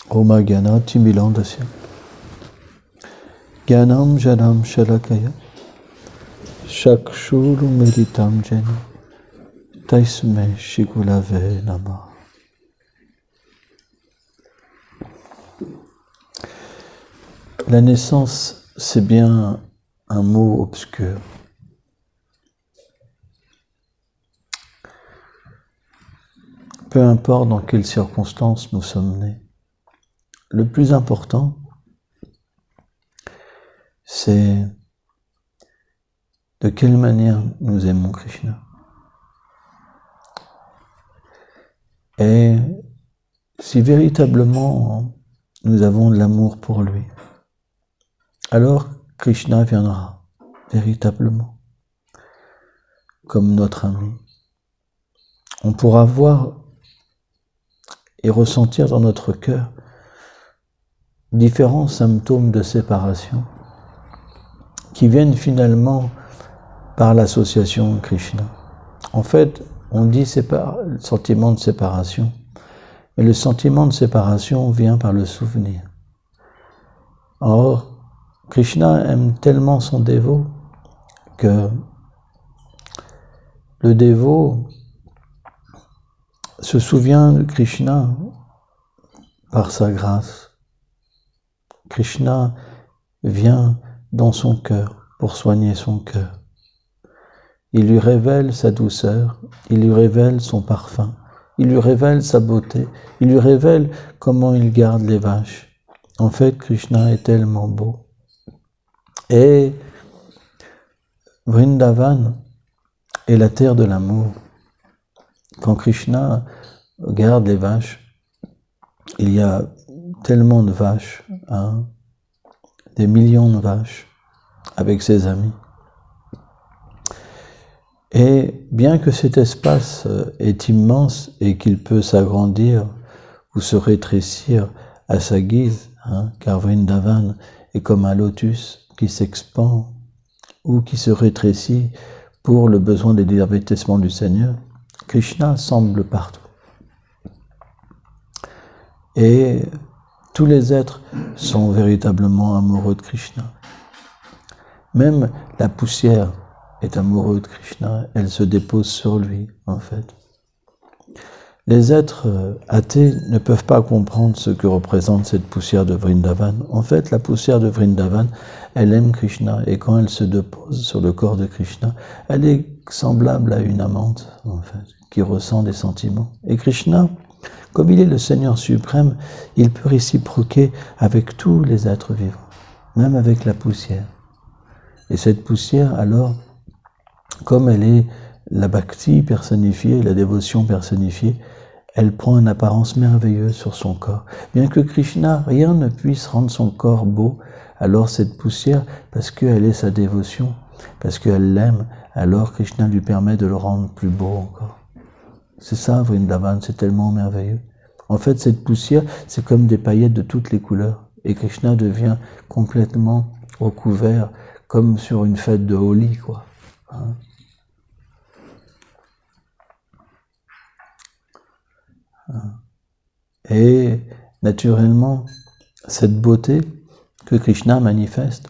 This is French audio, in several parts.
Oma Gyana Timilandasya Gyanam Janam Shalakaya Shakshuru Meditam Jani Taisme Shigulave Nama. La naissance, c'est bien un mot obscur. Peu importe dans quelles circonstances nous sommes nés. Le plus important, c'est de quelle manière nous aimons Krishna. Et si véritablement nous avons de l'amour pour lui, alors Krishna viendra véritablement comme notre ami. On pourra voir et ressentir dans notre cœur différents symptômes de séparation qui viennent finalement par l'association Krishna. En fait, on dit le sentiment de séparation, mais le sentiment de séparation vient par le souvenir. Or, Krishna aime tellement son dévot que le dévot se souvient de Krishna par sa grâce. Krishna vient dans son cœur pour soigner son cœur. Il lui révèle sa douceur, il lui révèle son parfum, il lui révèle sa beauté, il lui révèle comment il garde les vaches. En fait, Krishna est tellement beau. Et Vrindavan est la terre de l'amour. Quand Krishna garde les vaches, il y a tellement de vaches, des millions de vaches avec ses amis. Et bien que cet espace est immense et qu'il peut s'agrandir ou se rétrécir à sa guise, car Vrindavan est comme un lotus qui s'expand ou qui se rétrécit pour le besoin des divertissements du Seigneur, Krishna semble partout. Et tous les êtres sont véritablement amoureux de Krishna. Même la poussière est amoureuse de Krishna, elle se dépose sur lui, en fait. Les êtres athées ne peuvent pas comprendre ce que représente cette poussière de Vrindavan. En fait, la poussière de Vrindavan, elle aime Krishna, et quand elle se dépose sur le corps de Krishna, elle est semblable à une amante, en fait, qui ressent des sentiments. Et Krishna, comme il est le Seigneur suprême, il peut réciproquer avec tous les êtres vivants, même avec la poussière. Et cette poussière, alors, comme elle est la bhakti personnifiée, la dévotion personnifiée, elle prend une apparence merveilleuse sur son corps. Bien que Krishna, rien ne puisse rendre son corps beau, alors cette poussière, parce qu'elle est sa dévotion, parce qu'elle l'aime, alors Krishna lui permet de le rendre plus beau encore. C'est ça, Vrindavan, c'est tellement merveilleux. En fait, cette poussière, c'est comme des paillettes de toutes les couleurs. Et Krishna devient complètement recouvert, comme sur une fête de Holi, quoi. Et naturellement, cette beauté que Krishna manifeste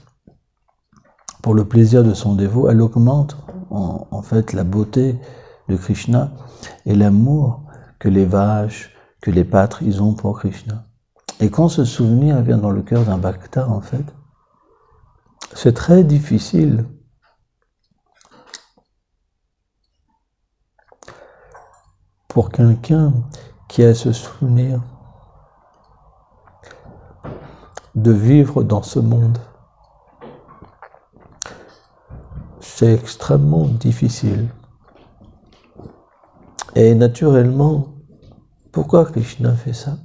pour le plaisir de son dévot, elle augmente en fait la beauté de Krishna et l'amour que les vaches, que les pâtres, ils ont pour Krishna. Et quand ce souvenir vient dans le cœur d'un bhakta, en fait, c'est très difficile pour quelqu'un qui a ce souvenir de vivre dans ce monde. C'est extrêmement difficile. Et naturellement, pourquoi Krishna fait ça?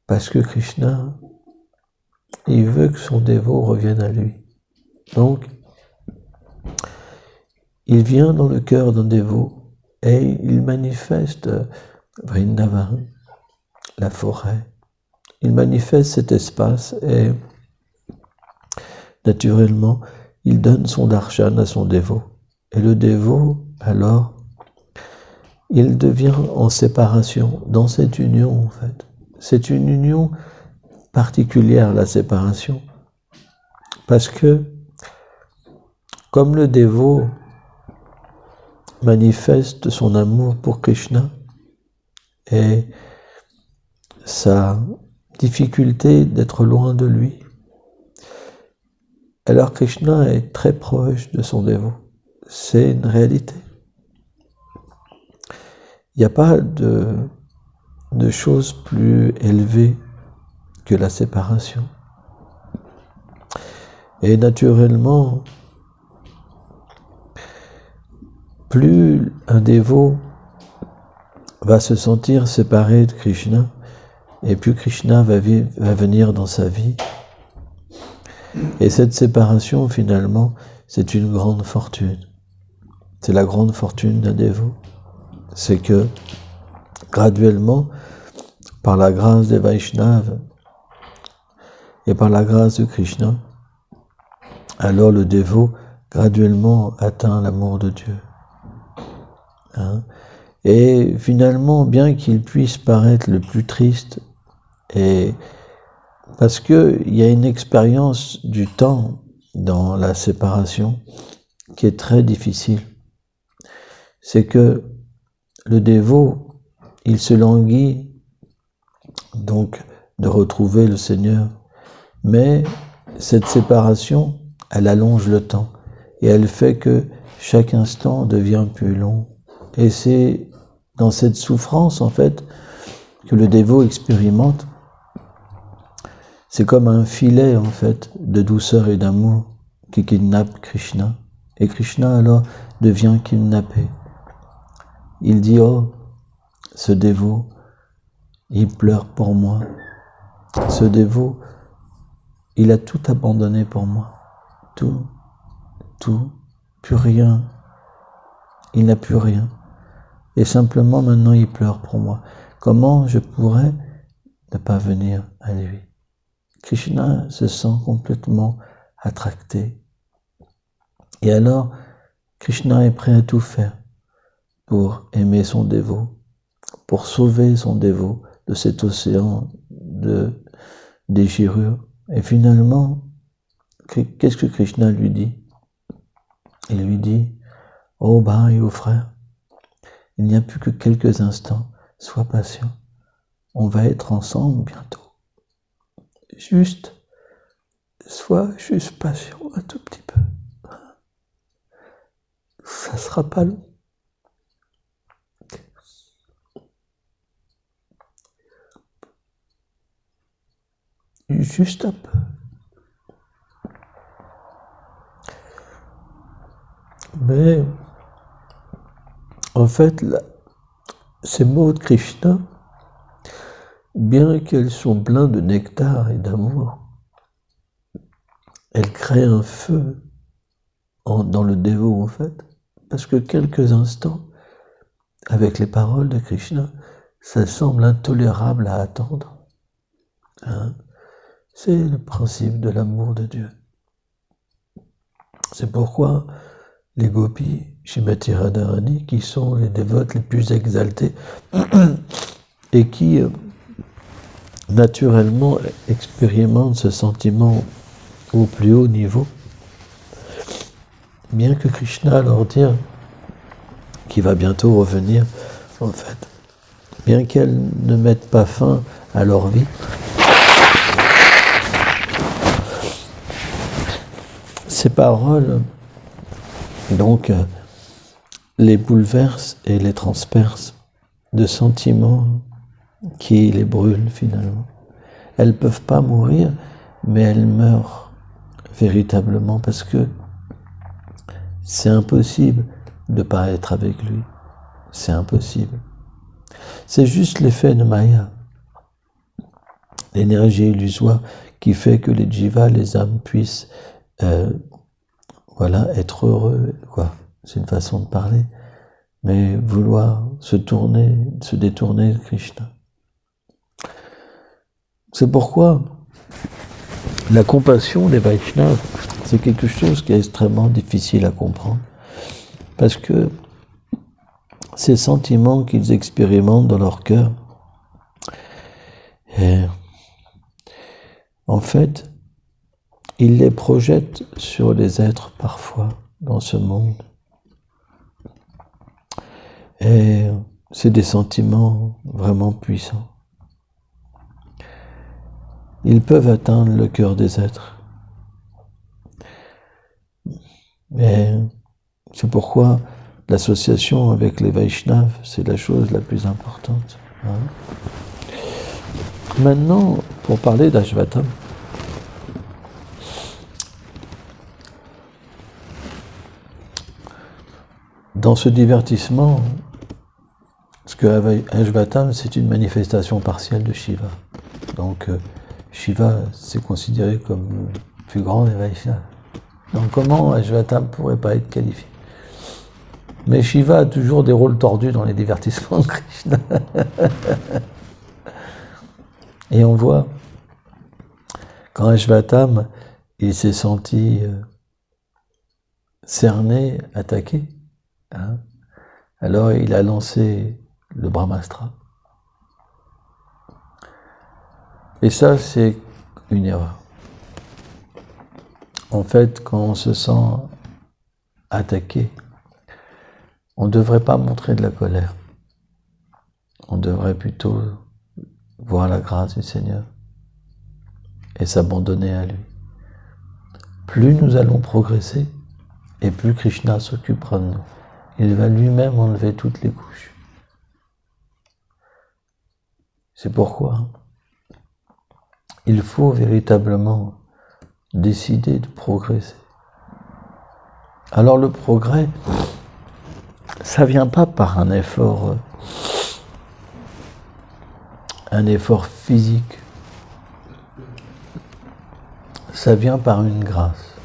Parce que Krishna, il veut que son dévot revienne à lui. Donc, il vient dans le cœur d'un dévot et il manifeste Vrindavan, la forêt. Il manifeste cet espace et naturellement, il donne son darshan à son dévot. Et le dévot, alors, il devient en séparation, dans cette union en fait. c'est une union particulière, la séparation, parce que comme le dévot manifeste son amour pour Krishna et sa difficulté d'être loin de lui, alors Krishna est très proche de son dévot. C'est une réalité. Il n'y a pas de chose plus élevée que la séparation. Et naturellement, plus un dévot va se sentir séparé de Krishna, et plus Krishna va venir dans sa vie. Et cette séparation, finalement, c'est une grande fortune. C'est la grande fortune d'un dévot. C'est que, graduellement, par la grâce des Vaishnavas et par la grâce de Krishna, alors le dévot, graduellement, atteint l'amour de Dieu. Hein? Et finalement, bien qu'il puisse paraître le plus triste, et parce qu'il y a une expérience du temps dans la séparation qui est très difficile, c'est que le dévot, il se languit donc de retrouver le Seigneur, mais cette séparation, elle allonge le temps et elle fait que chaque instant devient plus long. Et c'est dans cette souffrance, en fait, que le dévot expérimente. C'est comme un filet, en fait, de douceur et d'amour qui kidnappe Krishna. Et Krishna, alors, devient kidnappé. Il dit, oh, ce dévot, il pleure pour moi. Ce dévot, il a tout abandonné pour moi. Tout, plus rien. Il n'a plus rien. Et simplement, maintenant, il pleure pour moi. Comment je pourrais ne pas venir à lui? Krishna se sent complètement attracté. Et alors, Krishna est prêt à tout faire pour aimer son dévot, pour sauver son dévot de cet océan de déchirure. Et finalement, qu'est-ce que Krishna lui dit? Il lui dit, oh bhai, oh frère, il n'y a plus que quelques instants, sois patient, on va être ensemble bientôt. Sois juste patient un tout petit peu. Ça sera pas long. Juste un peu. Mais, en fait, ces mots de Krishna, bien qu'elles sont pleines de nectar et d'amour, elles créent un feu dans le dévot, en fait, parce que quelques instants, avec les paroles de Krishna, ça semble intolérable à attendre. Hein? C'est le principe de l'amour de Dieu. C'est pourquoi les gopis, Srimati Radharani, qui sont les dévotes les plus exaltés et qui naturellement expérimentent ce sentiment au plus haut niveau, bien que Krishna leur dise qu'il va bientôt revenir, en fait, bien qu'elles ne mettent pas fin à leur vie, ces paroles, donc, les bouleversent et les transpercent de sentiments qui les brûlent finalement. Elles ne peuvent pas mourir, mais elles meurent véritablement parce que c'est impossible de ne pas être avec lui. C'est impossible. C'est juste l'effet de Maya, l'énergie illusoire qui fait que les jivas, les âmes, puissent être heureux, quoi. C'est une façon de parler, mais vouloir se détourner de Krishna. C'est pourquoi la compassion des Vaishnavas, c'est quelque chose qui est extrêmement difficile à comprendre, parce que ces sentiments qu'ils expérimentent dans leur cœur, Et en fait, il les projette sur les êtres parfois dans ce monde. Et c'est des sentiments vraiment puissants. Ils peuvent atteindre le cœur des êtres. Et c'est pourquoi l'association avec les Vaishnavas, c'est la chose la plus importante. Maintenant, pour parler d'Ashvatam, dans ce divertissement, parce que Ashvatam, c'est une manifestation partielle de Shiva. Donc, Shiva, c'est considéré comme le plus grand des Vaishnavas. Donc, comment Ashvatam pourrait pas être qualifié? Mais Shiva a toujours des rôles tordus dans les divertissements de Krishna. Et on voit, quand Ashvatam, il s'est senti cerné, attaqué, hein, alors il a lancé le Brahmastra. Et ça, c'est une erreur. En fait, quand on se sent attaqué, on ne devrait pas montrer de la colère. On devrait plutôt voir la grâce du Seigneur et s'abandonner à lui. Plus nous allons progresser, et plus Krishna s'occupera de nous. Il va lui-même enlever toutes les couches. C'est pourquoi il faut véritablement décider de progresser. Alors le progrès, ça vient pas par un effort physique. Ça vient par une grâce.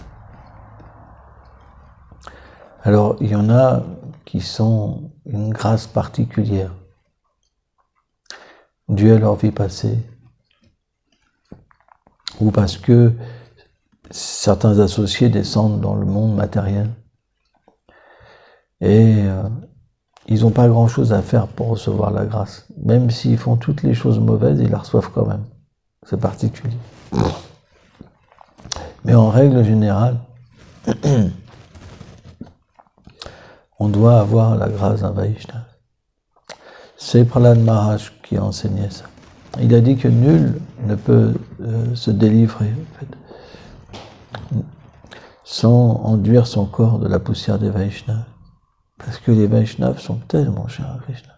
Alors il y en a qui sont une grâce particulière, due à leur vie passée, ou parce que certains associés descendent dans le monde matériel et ils n'ont pas grand-chose à faire pour recevoir la grâce. Même s'ils font toutes les choses mauvaises, ils la reçoivent quand même. C'est particulier. Mais en règle générale, on doit avoir la grâce d'un Vaishnava. C'est Prahlad Maharaj qui a enseigné ça. Il a dit que nul ne peut se délivrer, en fait, sans enduire son corps de la poussière des Vaishnavas. Parce que les Vaishnavas sont tellement chers à Krishna.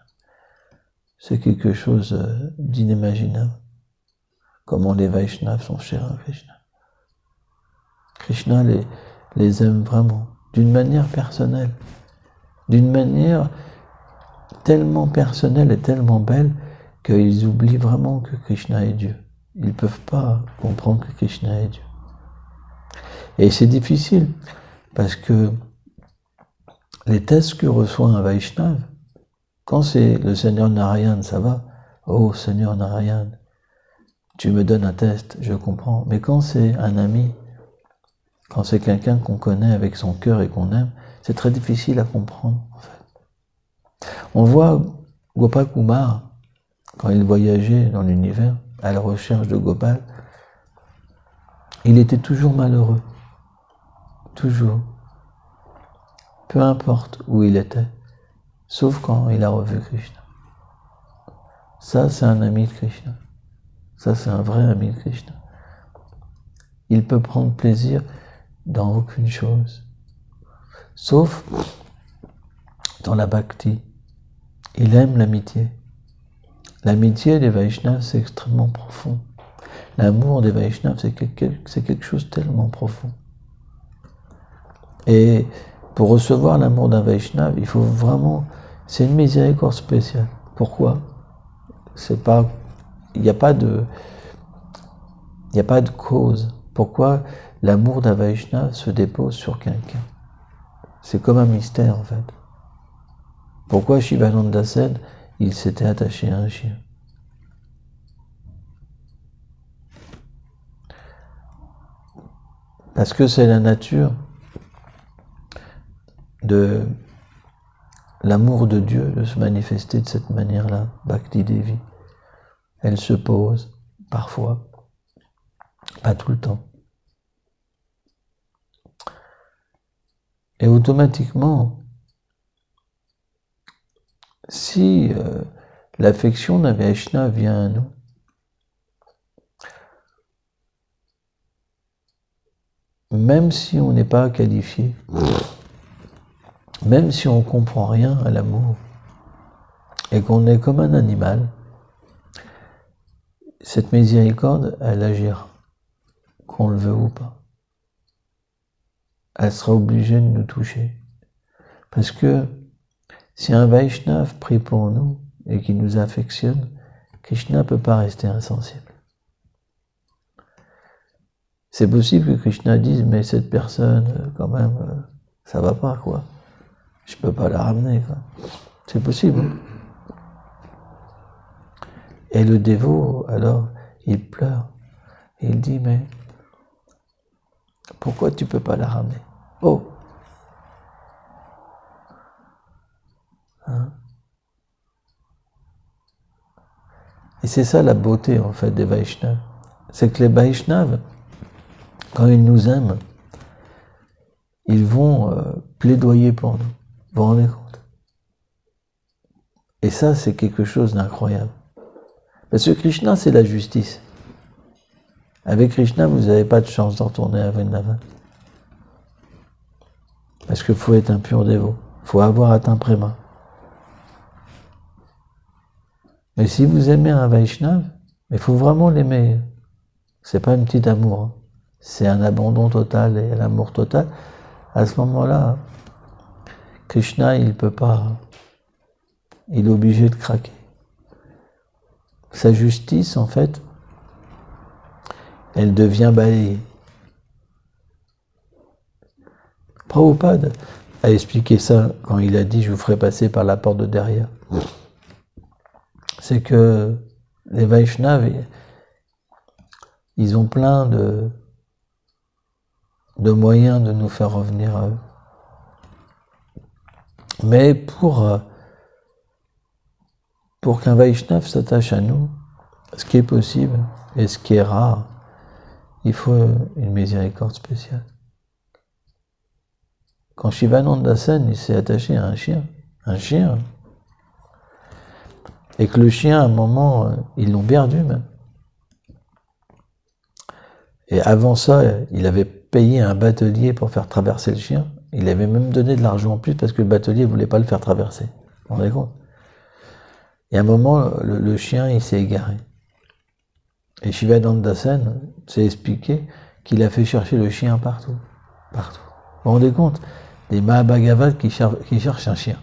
C'est quelque chose d'inimaginable. Comment les Vaishnavas sont chers à Krishna. Krishna les aime vraiment, d'une manière personnelle. D'une manière tellement personnelle et tellement belle qu'ils oublient vraiment que Krishna est Dieu. Ils ne peuvent pas comprendre que Krishna est Dieu. Et c'est difficile, parce que les tests que reçoit un Vaishnava, quand c'est le Seigneur Narayan, ça va. Oh Seigneur Narayan, tu me donnes un test, je comprends. Mais quand c'est un ami, quand c'est quelqu'un qu'on connaît avec son cœur et qu'on aime, c'est très difficile à comprendre, en fait. On voit Gopal Kumar, quand il voyageait dans l'univers, à la recherche de Gopal, il était toujours malheureux. Toujours. Peu importe où il était, sauf quand il a revu Krishna. Ça, c'est un ami de Krishna. Ça, c'est un vrai ami de Krishna. Il peut prendre plaisir dans aucune chose, sauf dans la bhakti. Il aime l'amitié. L'amitié des Vaishnavas, c'est extrêmement profond. L'amour des Vaishnavas, c'est quelque chose de tellement profond. Et pour recevoir l'amour d'un Vaishnava, il faut vraiment... C'est une miséricorde spéciale. Pourquoi? C'est pas... Il n'y a pas de cause. Pourquoi l'amour d'un Vaishnava se dépose sur quelqu'un? C'est comme un mystère, en fait. Pourquoi Shivananda Sen, il s'était attaché à un chien? Parce que c'est la nature de l'amour de Dieu de se manifester de cette manière-là, Bhakti Devi. Elle se pose, parfois, pas tout le temps. Et automatiquement, si l'affection d'un Vaishnava vient à nous, même si on n'est pas qualifié, même si on ne comprend rien à l'amour, et qu'on est comme un animal, cette miséricorde, elle agira, qu'on le veut ou pas. Elle sera obligée de nous toucher. Parce que si un Vaishnava prie pour nous et qui nous affectionne, Krishna ne peut pas rester insensible. C'est possible que Krishna dise, mais cette personne, quand même, ça va pas, quoi. Je peux pas la ramener, quoi. C'est possible. Et le dévot, alors, il pleure. Et il dit, mais pourquoi tu peux pas la ramener? Oh! Hein? Et c'est ça la beauté, en fait, des Vaishnavas. C'est que les Vaishnavas, quand ils nous aiment, ils vont plaidoyer pour nous. Vous vous rendez compte? Et ça, c'est quelque chose d'incroyable. Parce que Krishna, c'est la justice. Avec Krishna, vous n'avez pas de chance de retourner à Vrindavan. Parce qu'il faut être un pur dévot. Il faut avoir atteint Prema. Mais si vous aimez un Vaishnava, il faut vraiment l'aimer. C'est pas un petit amour. Hein. C'est un abandon total et l'amour total. À ce moment-là, Krishna, il peut pas. Il est obligé de craquer. Sa justice, en fait, elle devient balayée. Prabhupada a expliqué ça quand il a dit « je vous ferai passer par la porte de derrière ». C'est que les Vaishnavas, ils ont plein de moyens de nous faire revenir à eux. Mais pour qu'un Vaishnava s'attache à nous, ce qui est possible et ce qui est rare, il faut une miséricorde spéciale. Quand Shivananda Sen, il s'est attaché à un chien, et que le chien, à un moment, ils l'ont perdu même. Et avant ça, il avait payé un batelier pour faire traverser le chien. Il avait même donné de l'argent en plus parce que le batelier ne voulait pas le faire traverser. Vous vous rendez compte? Et à un moment, le chien, il s'est égaré. Et Shivananda Sen s'est expliqué qu'il a fait chercher le chien partout. Partout. Vous vous rendez compte? Des Mahabhagavats qui cherchent un chien.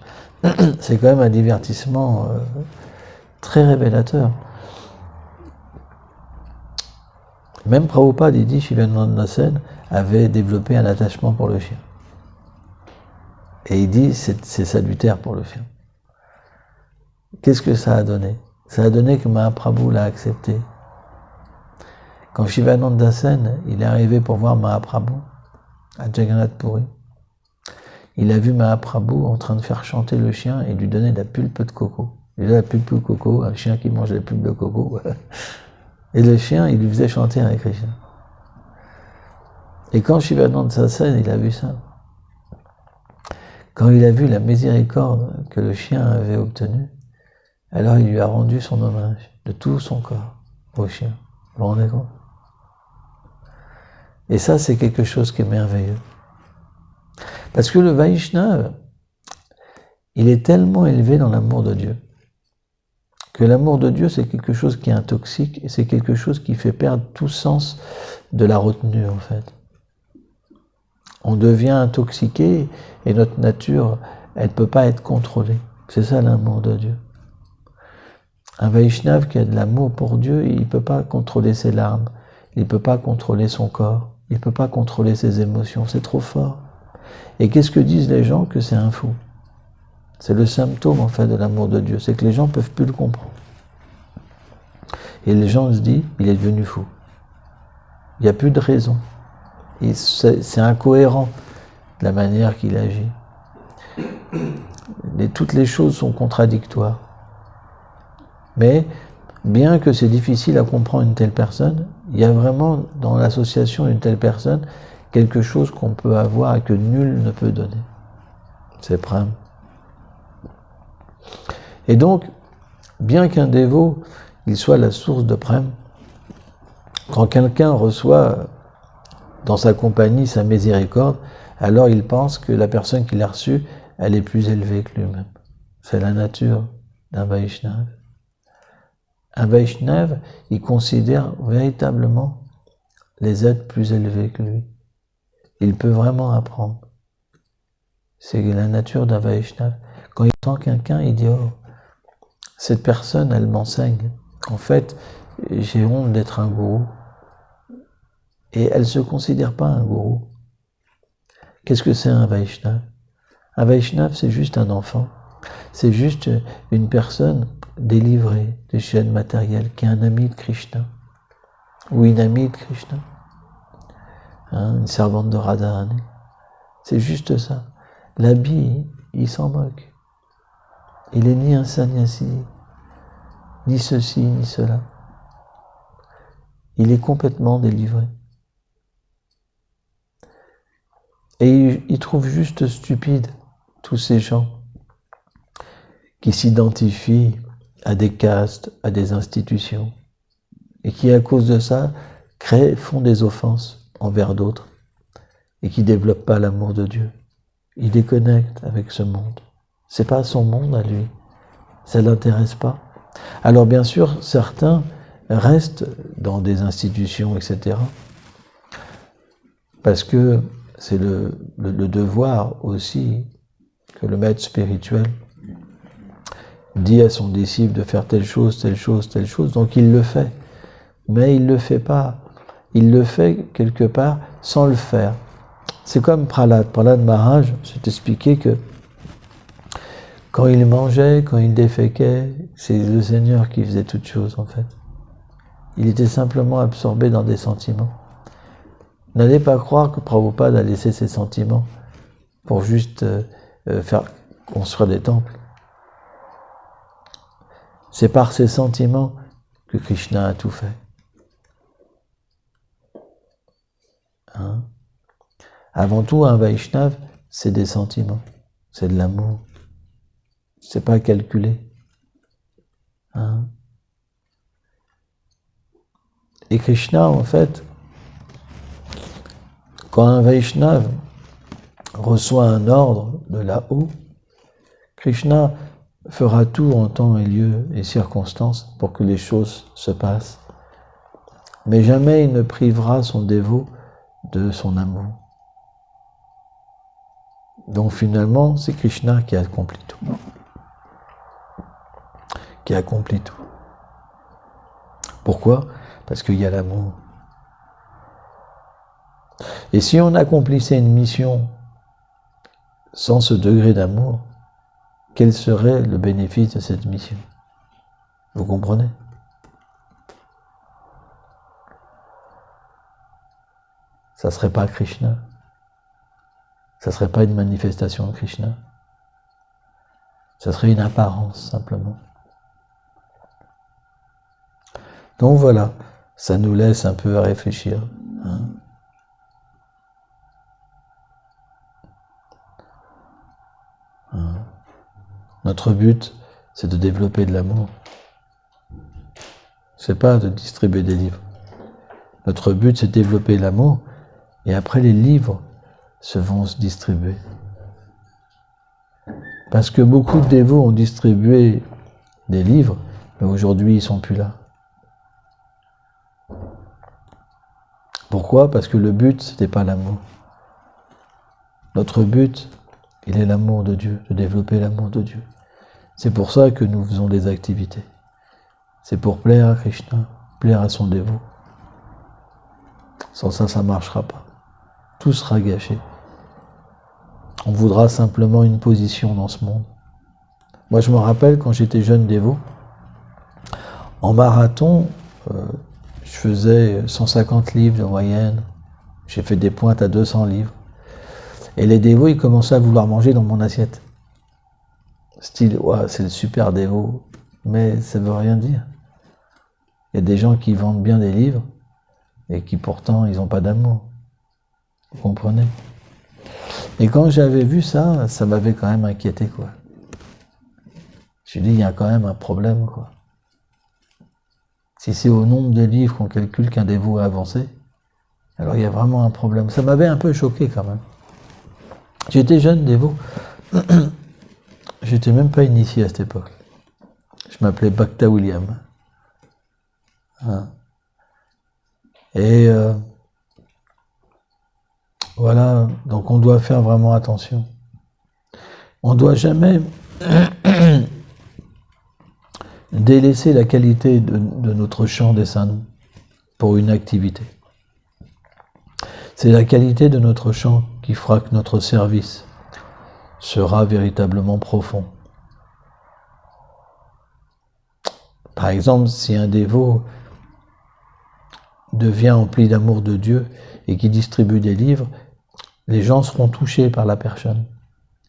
C'est quand même un divertissement très révélateur. Même Prabhupada, il dit, Shivananda Sen avait développé un attachement pour le chien. Et il dit, c'est salutaire pour le chien. Qu'est-ce que ça a donné? Ça a donné que Mahaprabhu l'a accepté. Quand Shivananda Sen, il est arrivé pour voir Mahaprabhu à Jagannath Puri, il a vu Mahaprabhu en train de faire chanter le chien et lui donner de la pulpe de coco. Il a la pulpe de coco, un chien qui mange la pulpe de coco. Et le chien, il lui faisait chanter avec Krishna. Et quand Shivananda Sen, il a vu ça, quand il a vu la miséricorde que le chien avait obtenue, alors il lui a rendu son hommage de tout son corps au chien. Vous vous rendez compte? Et ça, c'est quelque chose qui est merveilleux. Parce que le Vaishnava, il est tellement élevé dans l'amour de Dieu, que l'amour de Dieu, c'est quelque chose qui est intoxique, et c'est quelque chose qui fait perdre tout sens de la retenue, en fait. On devient intoxiqué, et notre nature, elle ne peut pas être contrôlée. C'est ça l'amour de Dieu. Un Vaishnava qui a de l'amour pour Dieu, il ne peut pas contrôler ses larmes, il ne peut pas contrôler son corps, il ne peut pas contrôler ses émotions, c'est trop fort. Et qu'est-ce que disent les gens? Que c'est un fou. C'est le symptôme, en fait, de l'amour de Dieu, c'est que les gens ne peuvent plus le comprendre. Et les gens se disent, il est devenu fou. Il n'y a plus de raison. C'est incohérent, la manière qu'il agit. Toutes les choses sont contradictoires. Mais bien que c'est difficile à comprendre une telle personne, il y a vraiment dans l'association d'une telle personne quelque chose qu'on peut avoir et que nul ne peut donner. C'est Prem. Et donc, bien qu'un dévot, il soit la source de Prem, quand quelqu'un reçoit dans sa compagnie sa miséricorde, alors il pense que la personne qui l'a reçue, elle est plus élevée que lui-même. C'est la nature d'un Vaishnav. Un Vaishnav, il considère véritablement les êtres plus élevés que lui. Il peut vraiment apprendre. C'est la nature d'un Vaishnav. Quand il sent quelqu'un, il dit « Oh, cette personne, elle m'enseigne. En fait, j'ai honte d'être un gourou. » Et elle ne se considère pas un gourou. Qu'est-ce que c'est un Vaishnav? Un Vaishnav, c'est juste un enfant. C'est juste une personne délivrée des chaînes matérielles, qui est un ami de Krishna. Ou une amie de Krishna. Une servante de Radharani. C'est juste ça. L'habit, il s'en moque. Il est ni un sannyasi, ni ceci, ni cela. Il est complètement délivré. Et il trouve juste stupide tous ces gens qui s'identifient à des castes, à des institutions, et qui, à cause de ça, font des offenses envers d'autres, et qui ne développent pas l'amour de Dieu. Il déconnecte avec ce monde. C'est pas son monde à lui. Ça ne l'intéresse pas. Alors bien sûr, certains restent dans des institutions, etc. Parce que c'est le devoir aussi que le maître spirituel dit à son disciple de faire telle chose, telle chose, telle chose. Donc il le fait. Mais il ne le fait pas. Il le fait quelque part sans le faire. C'est comme Prahlad. Prahlad Maharaj s'est expliqué que quand il mangeait, quand il déféquait, c'est le Seigneur qui faisait toutes choses en fait. Il était simplement absorbé dans des sentiments. N'allez pas croire que Prabhupada a laissé ses sentiments pour juste faire construire des temples. C'est par ses sentiments que Krishna a tout fait. Hein? Avant tout, un Vaishnav, c'est des sentiments, c'est de l'amour. C'est pas calculé. Hein? Et Krishna, en fait, quand un Vaishnav reçoit un ordre de là-haut, Krishna fera tout en temps et lieu et circonstances pour que les choses se passent. Mais jamais il ne privera son dévot de son amour. Donc finalement, c'est Krishna qui accomplit tout. Qui accomplit tout. Pourquoi? Parce qu'il y a l'amour. Et si on accomplissait une mission sans ce degré d'amour, quel serait le bénéfice de cette mission? Vous comprenez? Ça ne serait pas Krishna. Ça ne serait pas une manifestation de Krishna. Ça serait une apparence, simplement. Donc voilà, ça nous laisse un peu à réfléchir. Hein. Notre but, c'est de développer de l'amour. C'est pas de distribuer des livres. Notre but, c'est de développer l'amour, et après les livres vont se distribuer. Parce que beaucoup de dévots ont distribué des livres, mais aujourd'hui, ils ne sont plus là. Pourquoi? Parce que le but, ce n'était pas l'amour. Notre but, il est l'amour de Dieu, de développer l'amour de Dieu. C'est pour ça que nous faisons des activités. C'est pour plaire à Krishna, plaire à son dévot. Sans ça, ça ne marchera pas. Tout sera gâché. On voudra simplement une position dans ce monde. Moi, je me rappelle quand j'étais jeune dévot, en marathon, je faisais 150 livres de moyenne. J'ai fait des pointes à 200 livres. Et les dévots, ils commençaient à vouloir manger dans mon assiette. Style, ouais, c'est le super dévot. Mais ça ne veut rien dire. y a des gens qui vendent bien des livres et qui pourtant ils n'ont pas d'amour. Vous comprenez? Et quand j'avais vu ça, ça m'avait quand même inquiété, quoi. Je me suis dit, il y a quand même un problème, quoi. Si c'est au nombre de livres qu'on calcule qu'un dévot a avancé, alors il y a vraiment un problème. Ça m'avait un peu choqué quand même. J'étais jeune dévot. J'étais même pas initié à cette époque. Je m'appelais Bhakta William. Hein. Et voilà, donc on doit faire vraiment attention. On ne doit jamais délaisser la qualité de notre chant des saints pour une activité. C'est la qualité de notre chant qui fera que notre service sera véritablement profond. Par exemple, si un dévot devient empli d'amour de Dieu et qui distribue des livres, les gens seront touchés par la personne.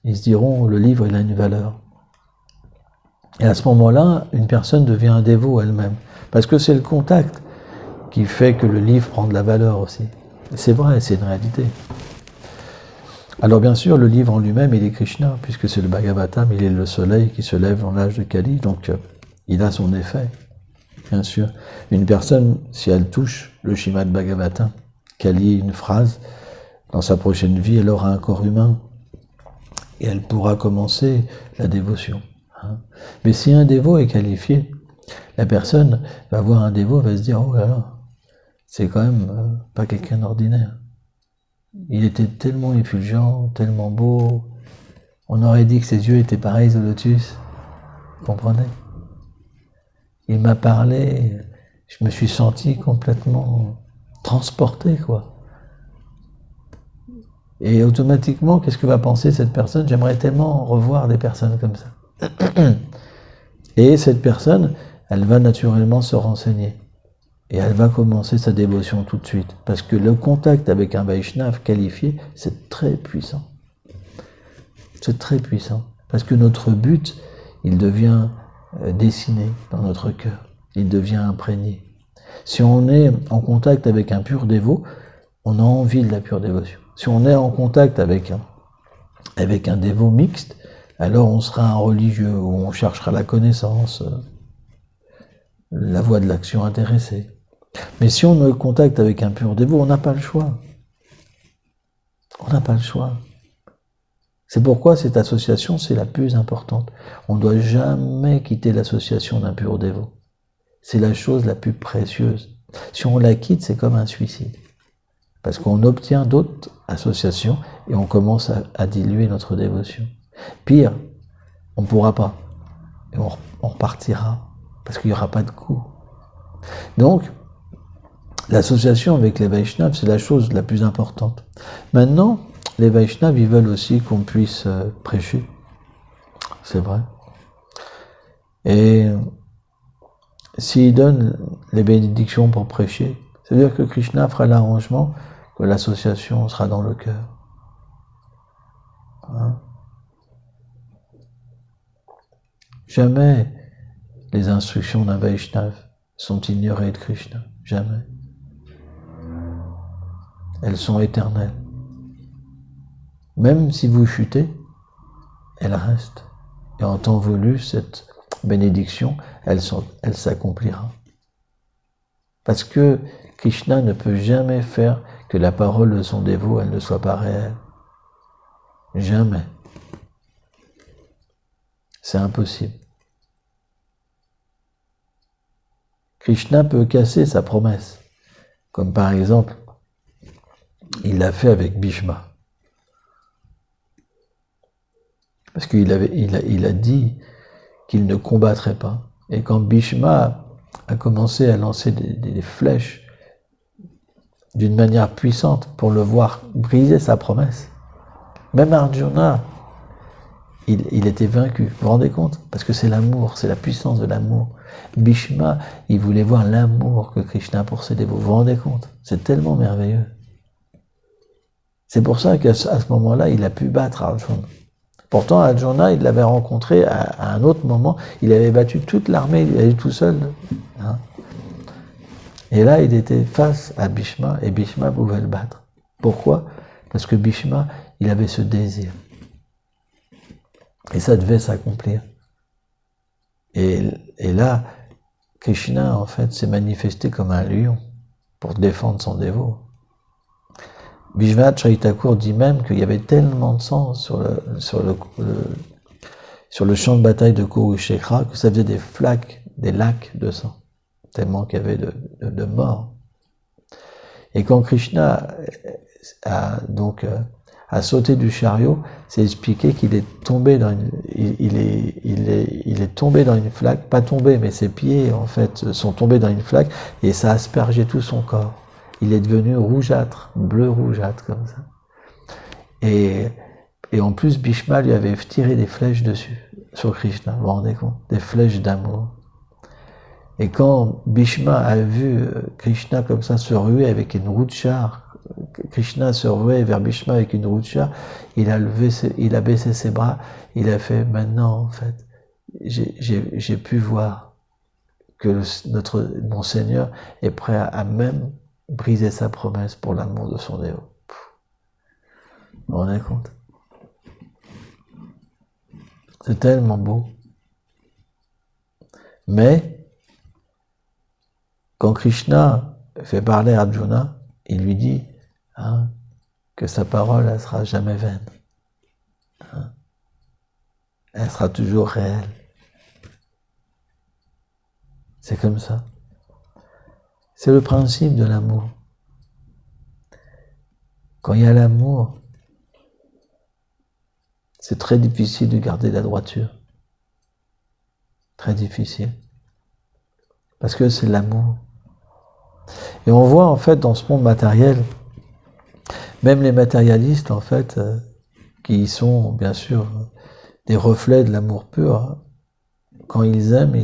Ils se diront, le livre, il a une valeur. Et à ce moment-là, une personne devient un dévot elle-même. Parce que c'est le contact qui fait que le livre prend de la valeur aussi. C'est vrai, c'est une réalité. Alors bien sûr, le livre en lui-même, il est Krishna, puisque c'est le Bhagavatam, il est le soleil qui se lève dans l'âge de Kali, donc il a son effet, bien sûr. Une personne, si elle touche le Śrīmad Bhagavatam, qu'elle lit une phrase, dans sa prochaine vie, elle aura un corps humain, et elle pourra commencer la dévotion. Hein. Mais si un dévot est qualifié, la personne va voir un dévot, va se dire, oh là là, c'est quand même pas quelqu'un d'ordinaire. Il était tellement effulgent, tellement beau. On aurait dit que ses yeux étaient pareils au lotus. Vous comprenez? Il m'a parlé, je me suis senti complètement transporté, quoi. Et automatiquement, qu'est-ce que va penser cette personne? J'aimerais tellement revoir des personnes comme ça. Et cette personne, elle va naturellement se renseigner. Et elle va commencer sa dévotion tout de suite. Parce que le contact avec un Vaishnav qualifié, c'est très puissant. C'est très puissant. Parce que notre but, il devient dessiné dans notre cœur. Il devient imprégné. Si on est en contact avec un pur dévot, on a envie de la pure dévotion. Si on est en contact avec un dévot mixte, alors on sera un religieux, où on cherchera la connaissance, la voie de l'action intéressée. Mais si on est en contact avec un pur dévot, on n'a pas le choix. On n'a pas le choix. C'est pourquoi cette association, c'est la plus importante. On ne doit jamais quitter l'association d'un pur dévot. C'est la chose la plus précieuse. Si on la quitte, c'est comme un suicide. Parce qu'on obtient d'autres associations et on commence à diluer notre dévotion. Pire, on ne pourra pas. Et on repartira. Parce qu'il n'y aura pas de coup. Donc, l'association avec les Vaishnavas, c'est la chose la plus importante. Maintenant, les Vaishnavas, ils veulent aussi qu'on puisse prêcher. C'est vrai. Et s'ils donnent les bénédictions pour prêcher, c'est-à-dire que Krishna fera l'arrangement que l'association sera dans le cœur. Hein? Jamais les instructions d'un Vaishnava sont ignorées de Krishna. Jamais. Elles sont éternelles. Même si vous chutez, elles restent. Et en temps voulu, cette bénédiction, elle s'accomplira. Parce que Krishna ne peut jamais faire que la parole de son dévot, elle ne soit pas réelle. Jamais. C'est impossible. Krishna peut casser sa promesse. Comme par exemple, il l'a fait avec Bhishma. Parce qu'il a dit qu'il ne combattrait pas. Et quand Bhishma a commencé à lancer des flèches d'une manière puissante pour le voir briser sa promesse, même Arjuna, il était vaincu. Vous vous rendez compte? Parce que c'est l'amour, c'est la puissance de l'amour. Bhishma, il voulait voir l'amour que Krishna possédait. Vous vous rendez compte? C'est tellement merveilleux. C'est pour ça qu'à ce moment-là, il a pu battre Arjuna. Pourtant, Arjuna, il l'avait rencontré à un autre moment. Il avait battu toute l'armée, il allait tout seul. Hein. Et là, il était face à Bhishma, et Bhishma pouvait le battre. Pourquoi? Parce que Bhishma, il avait ce désir. Et ça devait s'accomplir. Et là, Krishna, en fait, s'est manifesté comme un lion pour défendre son dévot. Vishwanath Chaitya Thakur dit même qu'il y avait tellement de sang sur le champ de bataille de Kurukshetra que ça faisait des flaques, des lacs de sang, tellement qu'il y avait de morts. Et quand Krishna a sauté du chariot, c'est expliqué qu'il est tombé dans il est tombé dans une flaque, pas tombé, mais ses pieds en fait sont tombés dans une flaque et ça a aspergé tout son corps. Il est devenu rougeâtre, bleu rougeâtre comme ça. Et en plus, Bhishma lui avait tiré des flèches dessus, sur Krishna, vous vous rendez compte? Des flèches d'amour. Et quand Bhishma a vu Krishna comme ça se ruer avec une roue de char, Krishna se ruait vers Bhishma avec une roue de char, il a baissé ses bras, il a fait, maintenant en fait, j'ai pu voir que mon Seigneur est prêt à même briser sa promesse pour l'amour de son dévot. Vous vous rendez compte? C'est tellement beau. Mais, quand Krishna fait parler à Arjuna, il lui dit que sa parole, elle sera jamais vaine. Elle sera toujours réelle. C'est comme ça. C'est le principe de l'amour. Quand il y a l'amour, c'est très difficile de garder la droiture. Très difficile. Parce que c'est l'amour. Et on voit en fait dans ce monde matériel, même les matérialistes en fait, qui sont bien sûr des reflets de l'amour pur, quand ils aiment,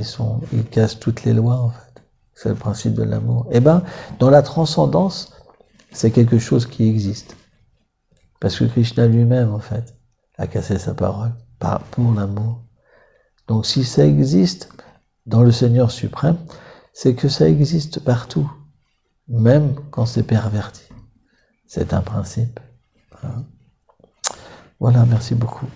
ils cassent toutes les lois en fait. C'est le principe de l'amour. Eh bien, dans la transcendance, c'est quelque chose qui existe. Parce que Krishna lui-même, en fait, a cassé sa parole pour l'amour. Donc si ça existe dans le Seigneur suprême, c'est que ça existe partout, même quand c'est perverti. C'est un principe. Voilà, merci beaucoup.